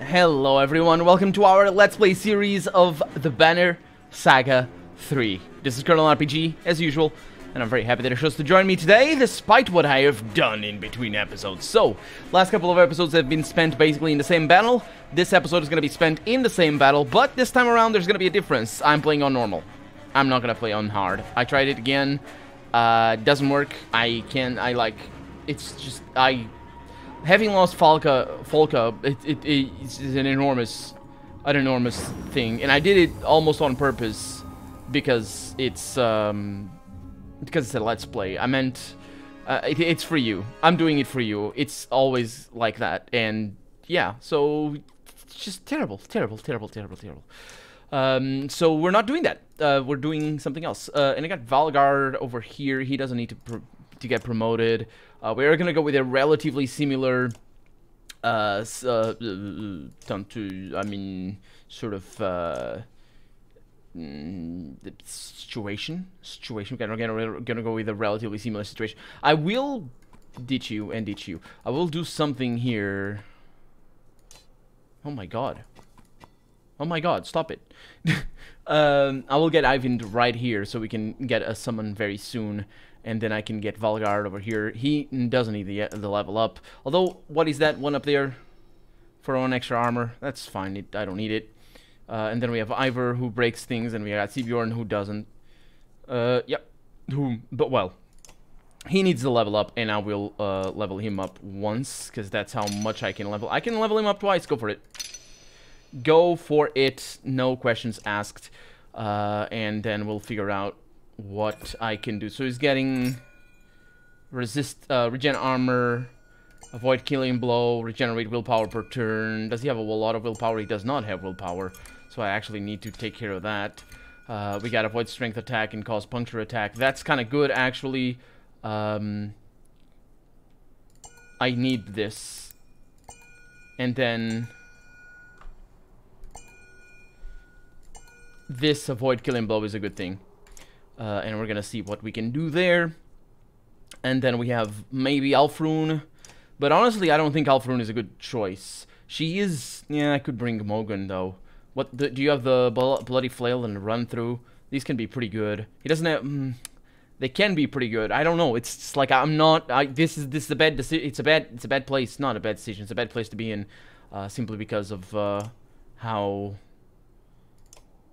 Hello everyone, welcome to our Let's Play series of the Banner Saga 3. This is Colonel RPG, as usual, and I'm very happy that you chose to join me today, despite what I have done in between episodes. So, last couple of episodes have been spent basically in the same battle. This episode is going to be spent in the same battle, but this time around there's going to be a difference. I'm playing on normal. I'm not going to play on hard. I tried it again. Doesn't work. Having lost Folka, it's an enormous thing, and I did it almost on purpose because it's a Let's Play. I meant it's for you. I'm doing it for you. It's always like that, and yeah. So it's just terrible. So we're not doing that. We're doing something else. And I got Valgard over here. He doesn't need to get promoted. We're gonna go with a relatively similar situation. We're gonna go with a relatively similar situation. I will ditch you and ditch you. I will do something here. Oh my god. Oh my god, stop it. I will get Ivan right here so we can get a summon very soon. And then I can get Valgard over here. He doesn't need the level up. Although, what is that one up there? For 1 extra armor. That's fine. I don't need it. And then we have Ivor who breaks things. And we got Sibjorn who doesn't. Yep. Well. He needs the level up. And I will level him up once. Because that's how much I can level. I can level him up twice. Go for it. Go for it. No questions asked. And then we'll figure out what I can do. So he's getting regen armor, avoid killing blow, regenerate willpower per turn. Does he have a lot of willpower? He does not have willpower, so I actually need to take care of that. We got avoid strength attack and cause puncture attack. That's kind of good, actually. I need this. And then this avoid killing blow is a good thing. And we're gonna see what we can do there. And then we have maybe Alfrune. But honestly, I don't think Alfrune is a good choice. She is... Yeah, I could bring Mogan, though. Do you have the Bloody Flail and Run Through? These can be pretty good. He doesn't have... they can be pretty good. I don't know. It's just like I'm not... This is a bad decision. It's a bad place. Not a bad decision. It's a bad place to be in. Simply because of how...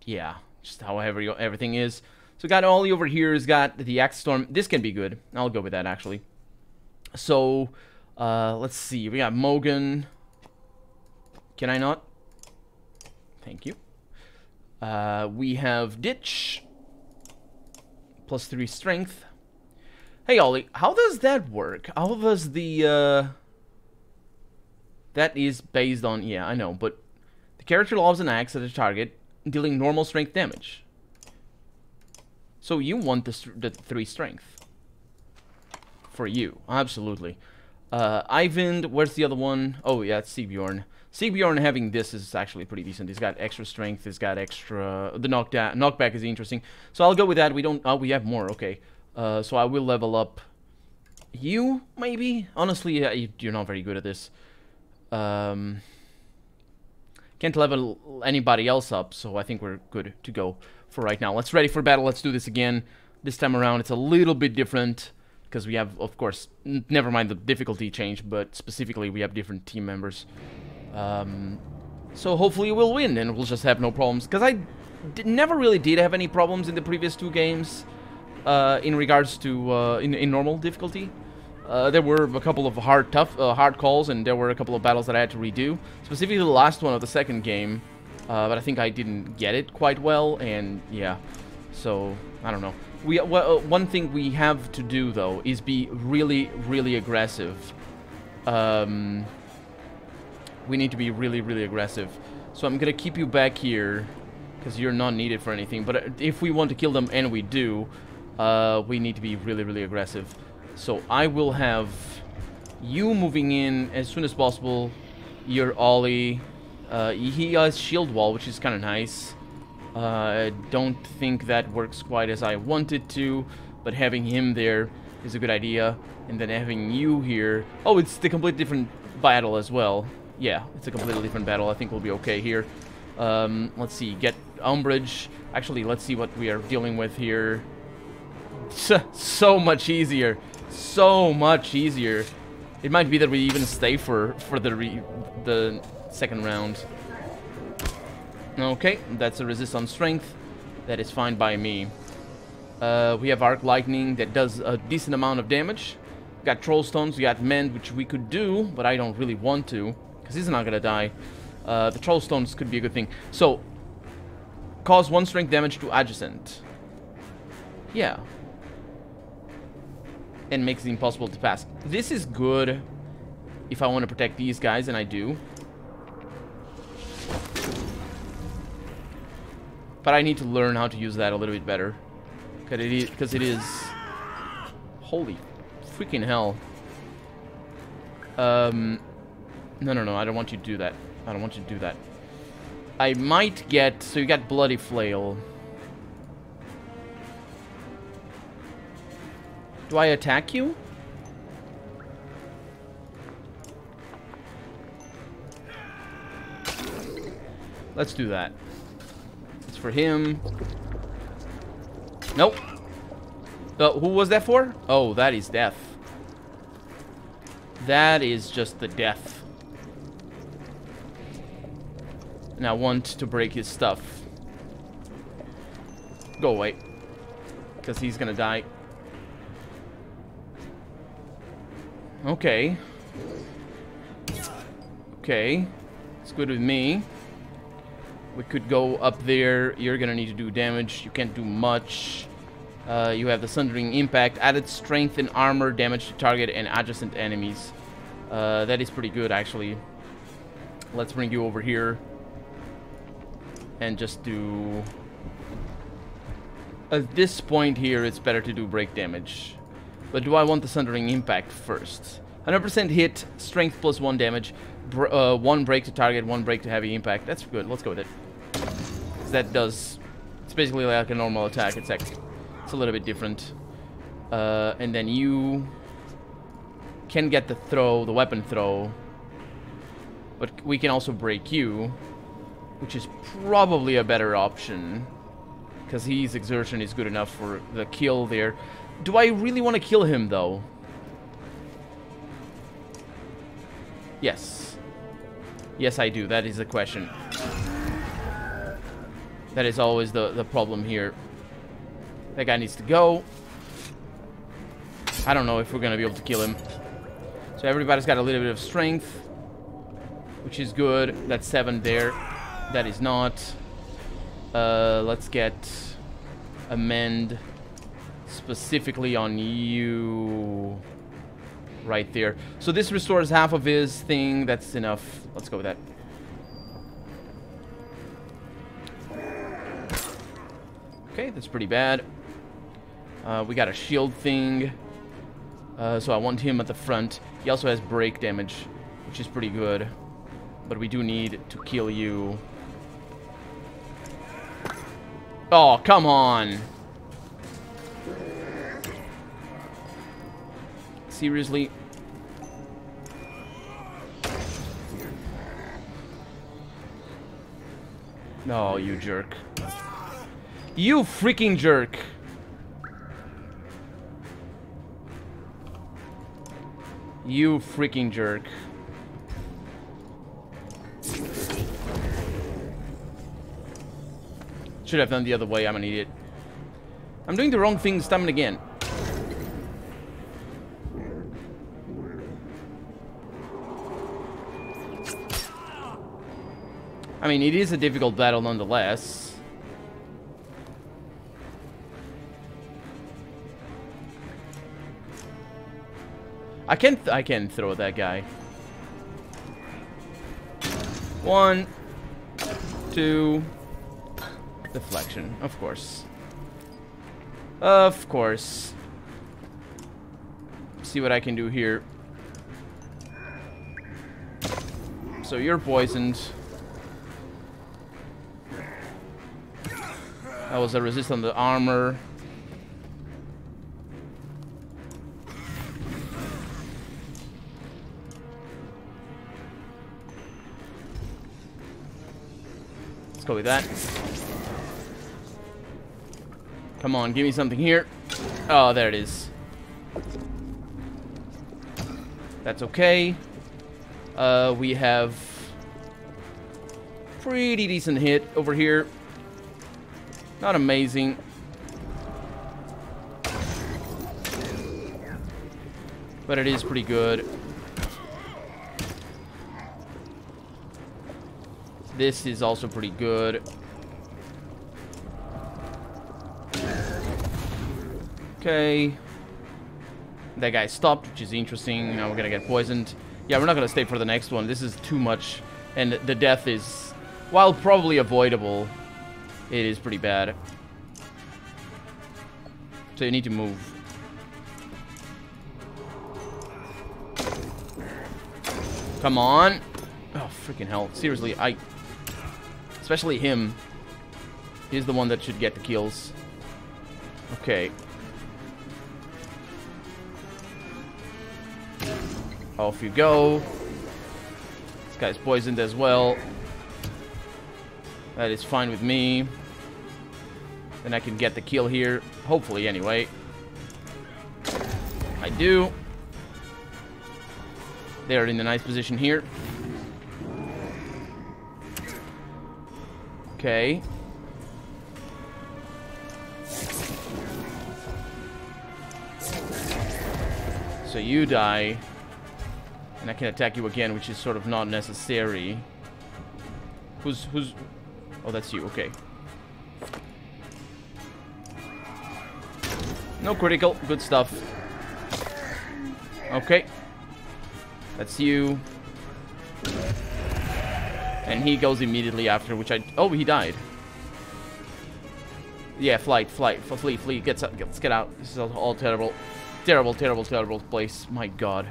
Yeah. Just how everything is. So got Ollie over here, has got the Axe Storm. This can be good. I'll go with that, actually. So, let's see. We got Mogan. Can I not? Thank you. We have Ditch. +3 strength. Hey, Ollie, how does that work? How does the, That is based on... Yeah, I know, but... The character lobs an axe at a target, dealing normal strength damage. So you want the 3 strength. For you. Absolutely. Ivan, where's the other one? Oh, yeah, it's Sibjorn. Sibjorn having this is actually pretty decent. He's got extra strength. He's got extra... The knockback is interesting. So I'll go with that. We don't... Oh, we have more. Okay. So I will level up you, maybe? Honestly, you're not very good at this. Can't level anybody else up, so I think we're good to go for right now. Let's ready for battle. Let's do this again. This time around, it's a little bit different because we have, of course, never mind the difficulty change, but specifically we have different team members. So hopefully we'll win and we'll just have no problems. Because I never really did have any problems in the previous 2 games in regards to in normal difficulty. There were a couple of hard calls, and there were a couple of battles that I had to redo. Specifically the last one of the second game. But I think I didn't get it quite well, and yeah, so I don't know. One thing we have to do though is be really aggressive. We need to be really aggressive. So I'm gonna keep you back here because you're not needed for anything. But if we want to kill them, and we do, we need to be really aggressive. So I will have you moving in as soon as possible. You're Ollie. He has shield wall, which is kind of nice. I don't think that works quite as I wanted to, but having him there is a good idea. And then having you here... Oh, it's the complete different battle as well. Yeah, it's a completely different battle. I think we'll be okay here. Let's see, get umbrage. Actually, let's see what we are dealing with here. So much easier. So much easier. It might be that we even stay for the second round. Okay, that's a resist on strength. That is fine by me. We have arc lightning that does a decent amount of damage. We got troll stones, we got mend, which we could do, but I don't really want to, because he's not gonna die. The troll stones could be a good thing. So, cause 1 strength damage to adjacent. Yeah. And makes it impossible to pass. This is good if I want to protect these guys, and I do. But I need to learn how to use that a little bit better. Because it is... Holy freaking hell. No, I don't want you to do that. I don't want you to do that. I might get... So you got Bloody Flail. Do I attack you? Let's do that. It's for him. Nope. Who was that for? Oh, that is death. That is just the death. And I want to break his stuff. Go away. Because he's gonna die. Okay. Okay. It's good with me. We could go up there. You're gonna need to do damage. You can't do much. You have the Sundering Impact. Added strength and armor damage to target and adjacent enemies. That is pretty good, actually. Let's bring you over here. And just do... At this point here, it's better to do break damage. But do I want the Sundering Impact first? 100% hit, strength plus 1 damage, 1 break to target, 1 break to heavy impact. That's good. Let's go with it. That does... It's basically like a normal attack. It's a little bit different. And then you can get the throw, the weapon throw. But we can also break you, which is probably a better option. Because his exertion is good enough for the kill there. Do I really want to kill him, though? Yes. Yes, I do. That is the question. That is always the problem here. That guy needs to go. I don't know if we're going to be able to kill him. So everybody's got a little bit of strength, which is good. That's 7 there. That is not. Let's get a mend specifically on you right there. So this restores half of his thing. That's enough. Let's go with that. Okay, that's pretty bad. We got a shield thing. So I want him at the front. He also has break damage, which is pretty good. But we do need to kill you. Oh, come on. Seriously? Oh, you jerk. You freaking jerk. You freaking jerk. Should have done the other way. I'm an idiot. I'm doing the wrong thing time and again. I mean, it is a difficult battle nonetheless. I can throw that guy. 1, 2. Deflection, of course. Of course. See what I can do here. So you're poisoned. That was a resist on the armor. Let's go with that. Come on, give me something here. Oh, there it is. That's okay. We have pretty decent hit over here. Not amazing. But it is pretty good. This is also pretty good. Okay. That guy stopped, which is interesting. Now we're gonna get poisoned. Yeah, we're not gonna stay for the next one. This is too much. And the death is, while probably avoidable, it is pretty bad. So you need to move. Come on. Oh, freaking hell. Seriously, especially him. He's the one that should get the kills. Okay. Off you go. This guy's poisoned as well. That is fine with me. Then I can get the kill here. Hopefully, anyway. I do. They're in a nice position here. Okay. So you die. And I can attack you again, which is sort of not necessary. Who's... Oh, that's you. Okay. No critical. Good stuff. Okay. That's you. And he goes immediately after, which I... Oh, he died. Yeah, flee. Let's get out. This is all terrible. Terrible place. My god.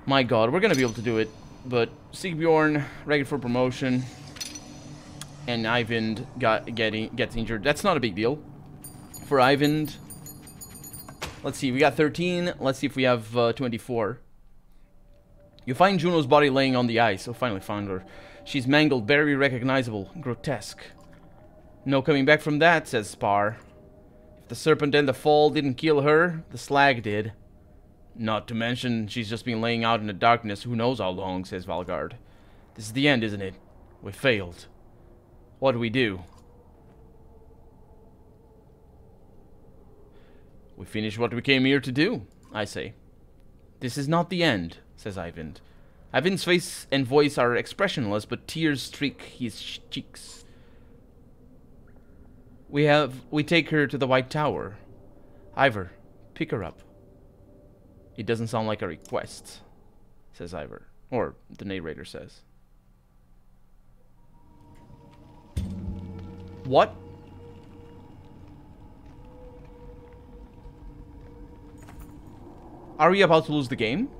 My god, we're gonna be able to do it. But Sigbjorn, ready for promotion. And Eyvind gets injured. That's not a big deal. For Eyvind. Let's see, we got 13. Let's see if we have 24. You find Juno's body laying on the ice. Oh, finally found her. She's mangled, barely recognizable. Grotesque. No coming back from that, says Spar. If the serpent and the fall didn't kill her, the slag did. Not to mention, she's just been laying out in the darkness who knows how long, says Valgard. This is the end, isn't it? We failed. What do we do? We finish what we came here to do, I say. This is not the end, says Eyvind. Eyvind's face and voice are expressionless, but tears streak his cheeks. We take her to the White Tower. Ivar, pick her up. It doesn't sound like a request, says Ivar. Or the narrator says. What? Are we about to lose the game?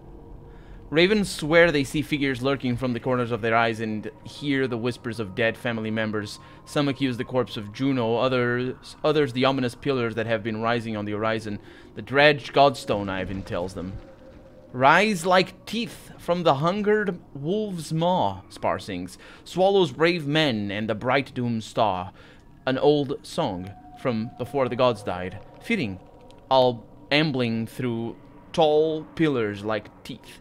Ravens swear they see figures lurking from the corners of their eyes and hear the whispers of dead family members. Some accuse the corpse of Juno, others the ominous pillars that have been rising on the horizon. The dredged godstone, Eyvind tells them. Rise like teeth from the hungered wolf's maw, Spar sings. Swallows brave men and the bright doom star. An old song from before the gods died. Fitting, all ambling through tall pillars like teeth.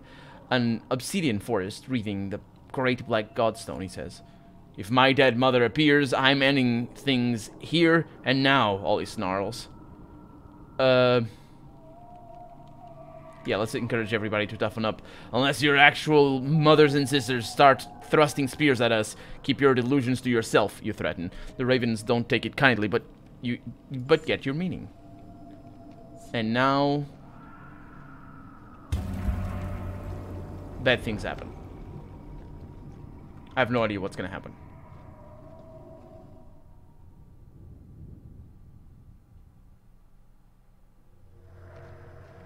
An obsidian forest wreathing the great black godstone, he says. If my dead mother appears, I'm ending things here and now, Ollie snarls. Yeah, let's encourage everybody to toughen up. Unless your actual mothers and sisters start thrusting spears at us, keep your delusions to yourself, you threaten. The ravens don't take it kindly, but get your meaning. And now... bad things happen. I have no idea what's gonna happen.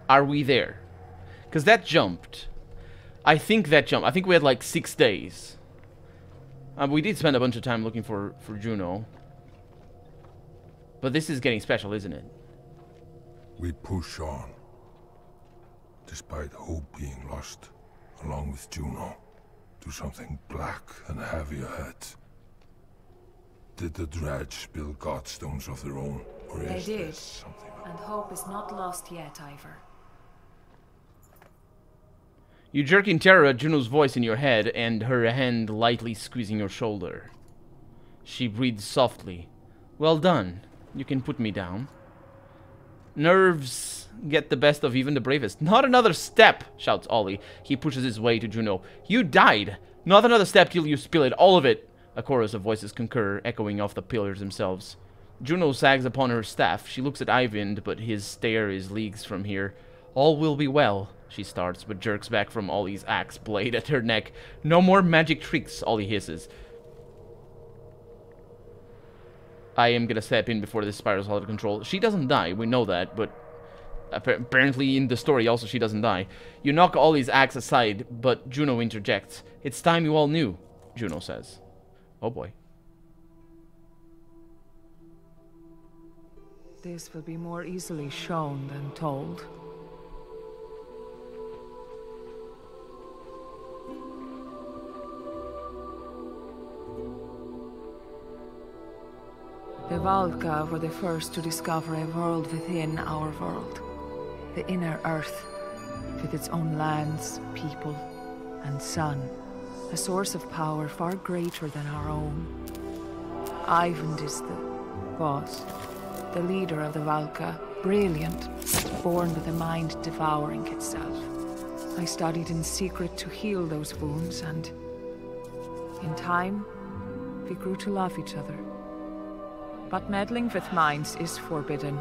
Are we there? Because that jumped. I think that jumped. I think we had like 6 days. We did spend a bunch of time looking for Juno. But this is getting special, isn't it? We push on. Despite hope being lost. Along with Juno, to something black and heavy ahead. Did the Dredge build godstones of their own? Or They is did. this something And hope is not lost yet, Ivor. You jerk in terror at Juno's voice in your head and her hand lightly squeezing your shoulder. She breathes softly. Well done. You can put me down. Nerves get the best of even the bravest. Not another step, shouts Ollie. He pushes his way to Juno. You died. Not another step till you spill it, all of it. A chorus of voices concur, echoing off the pillars themselves. Juno sags upon her staff. She looks at Eyvind, but his stare is leagues from here. All will be well, she starts, but jerks back from Ollie's axe blade at her neck. No more magic tricks, Ollie hisses. I am gonna step in before this spirals out of control. She doesn't die, we know that, but apparently in the story also she doesn't die. You knock Ollie's axe aside, but Juno interjects. It's time you all knew, Juno says. Oh boy. This will be more easily shown than told. The Valka were the first to discover a world within our world. The inner earth, with its own lands, people, and sun. A source of power far greater than our own. Eyvind was the leader of the Valka, brilliant, born with a mind devouring itself. I studied in secret to heal those wounds, and in time, we grew to love each other. But meddling with minds is forbidden,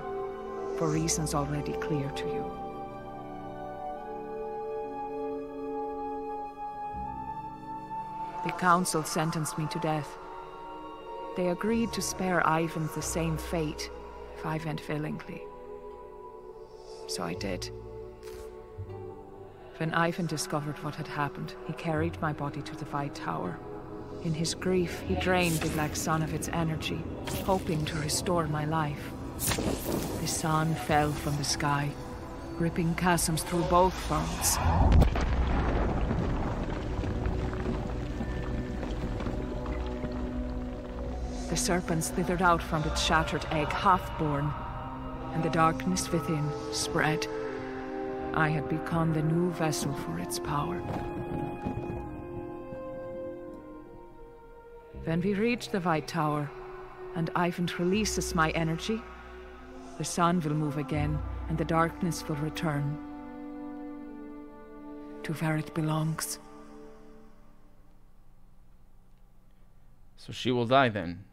for reasons already clear to you. The council sentenced me to death. They agreed to spare Eyvind the same fate, if I went willingly. So I did. When Eyvind discovered what had happened, he carried my body to the White Tower. In his grief, he drained the Black Sun of its energy, hoping to restore my life. The sun fell from the sky, ripping chasms through both worlds. The serpent slithered out from its shattered egg, half-born, and the darkness within spread. I had become the new vessel for its power. When we reach the White Tower, and Eyvind releases my energy, the sun will move again, and the darkness will return to where it belongs. So she will die then.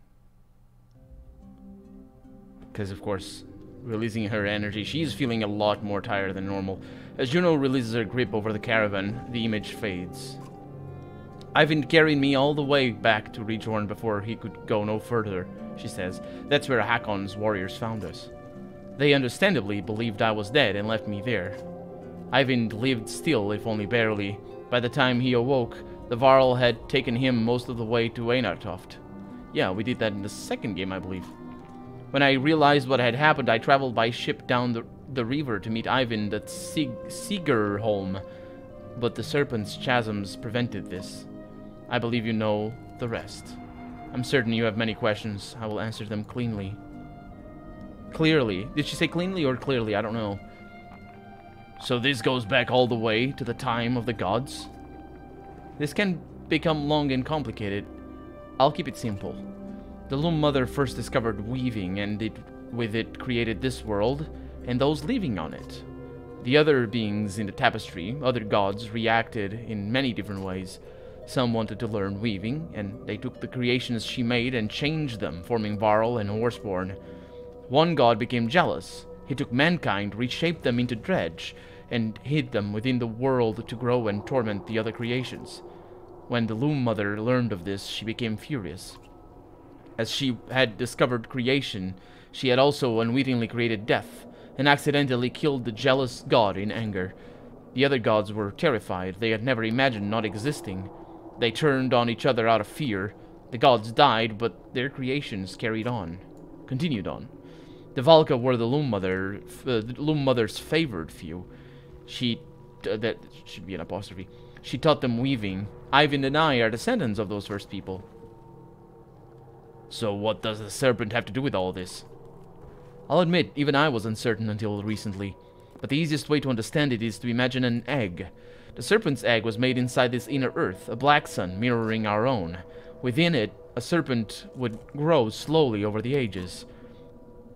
Because, of course, releasing her energy, she's feeling a lot more tired than normal. As Juno releases her grip over the caravan, the image fades. Eyvind carried me all the way back to Ridgehorn before he could go no further, she says. That's where Hakon's warriors found us. They understandably believed I was dead and left me there. Eyvind lived still, if only barely. By the time he awoke, the Varl had taken him most of the way to Einartoft. Yeah, we did that in the second game, I believe. When I realized what had happened, I traveled by ship down the river to meet Eyvind at Sigerholm, but the Serpent's chasms prevented this. I believe you know the rest. I'm certain you have many questions. I will answer them cleanly. Clearly. Did she say cleanly or clearly? I don't know. So this goes back all the way to the time of the gods? This can become long and complicated. I'll keep it simple. The Loom Mother first discovered weaving, and with it created this world, and those living on it. The other beings in the tapestry, other gods, reacted in many different ways. Some wanted to learn weaving, and they took the creations she made and changed them, forming Varl and Horseborn. One god became jealous. He took mankind, reshaped them into dredge, and hid them within the world to grow and torment the other creations. When the Loom Mother learned of this, she became furious. As she had discovered creation, she had also unwittingly created death, and accidentally killed the jealous god in anger. The other gods were terrified. They had never imagined not existing. They turned on each other out of fear. The gods died, but their creations continued on. The Valka were the Loom Mother's favored few. That should be an apostrophe. She taught them weaving. Eyvind and I are descendants of those first people. So what does the serpent have to do with all this? I'll admit, even I was uncertain until recently. But the easiest way to understand it is to imagine an egg. The serpent's egg was made inside this inner earth, a black sun mirroring our own. Within it, a serpent would grow slowly over the ages.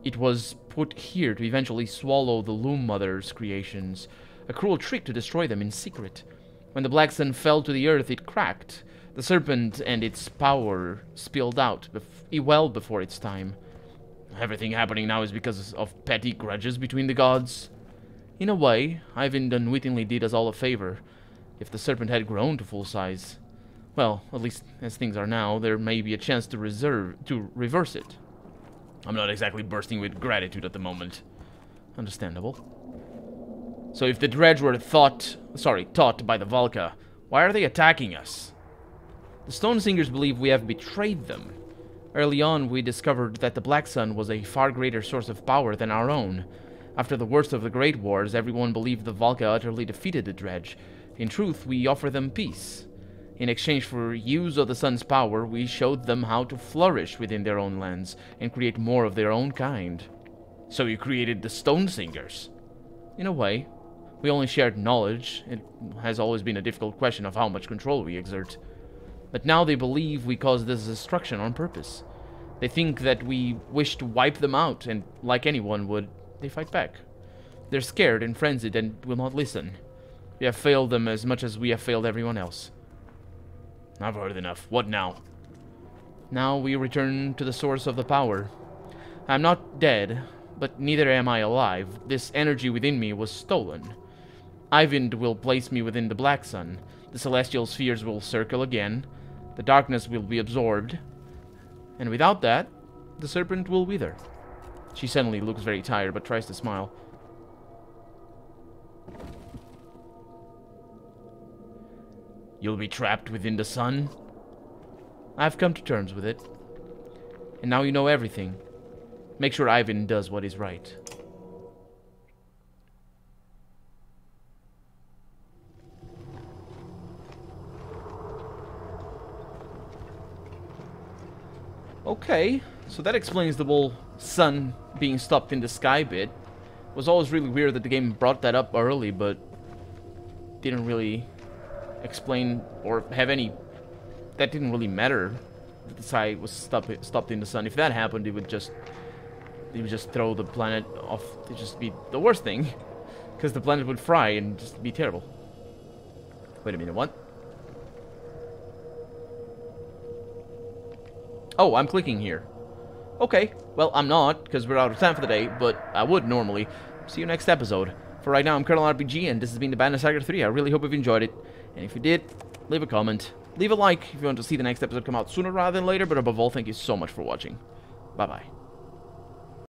It was put here to eventually swallow the Loom Mother's creations, a cruel trick to destroy them in secret. When the black sun fell to the earth, it cracked. The serpent and its power spilled out well before its time. Everything happening now is because of petty grudges between the gods. In a way, Ivan unwittingly did us all a favor. If the serpent had grown to full size, well, at least as things are now, there may be a chance to reverse it. I'm not exactly bursting with gratitude at the moment. Understandable. So if the Dredge were taught by the Valka, why are they attacking us? The Stone Singers believe we have betrayed them. Early on, we discovered that the Black Sun was a far greater source of power than our own. After the worst of the Great Wars, everyone believed the Valka utterly defeated the Dredge. In truth, we offer them peace. In exchange for use of the sun's power, we showed them how to flourish within their own lands and create more of their own kind. So you created the Stone Singers? In a way. We only shared knowledge. It has always been a difficult question of how much control we exert. But now they believe we caused this destruction on purpose. They think that we wish to wipe them out, and like anyone would, they fight back. They're scared and frenzied and will not listen. We have failed them as much as we have failed everyone else. I've heard enough. What now? Now we return to the source of the power. I'm not dead, but neither am I alive. This energy within me was stolen. Ivind will place me within the Black Sun. The celestial spheres will circle again. The darkness will be absorbed. And without that, the serpent will wither. She suddenly looks very tired, but tries to smile. You'll be trapped within the sun? I've come to terms with it. And now you know everything. Make sure Ivan does what is right. Okay, so that explains the whole sun being stopped in the sky bit. It was always really weird that the game brought that up early, but didn't really explain or have any... That didn't really matter. The sky was stopped in the sun. If that happened, it would just throw the planet off. It would just be the worst thing, because the planet would fry and just be terrible. Wait a minute, what? Oh, I'm clicking here. Okay, well, I'm not, because we're out of time for the day, but I would normally. See you next episode. For right now, I'm Colonel RPG, and this has been the Banner Saga 3. I really hope you've enjoyed it. And if you did, leave a comment. Leave a like if you want to see the next episode come out sooner rather than later, but above all, thank you so much for watching. Bye-bye.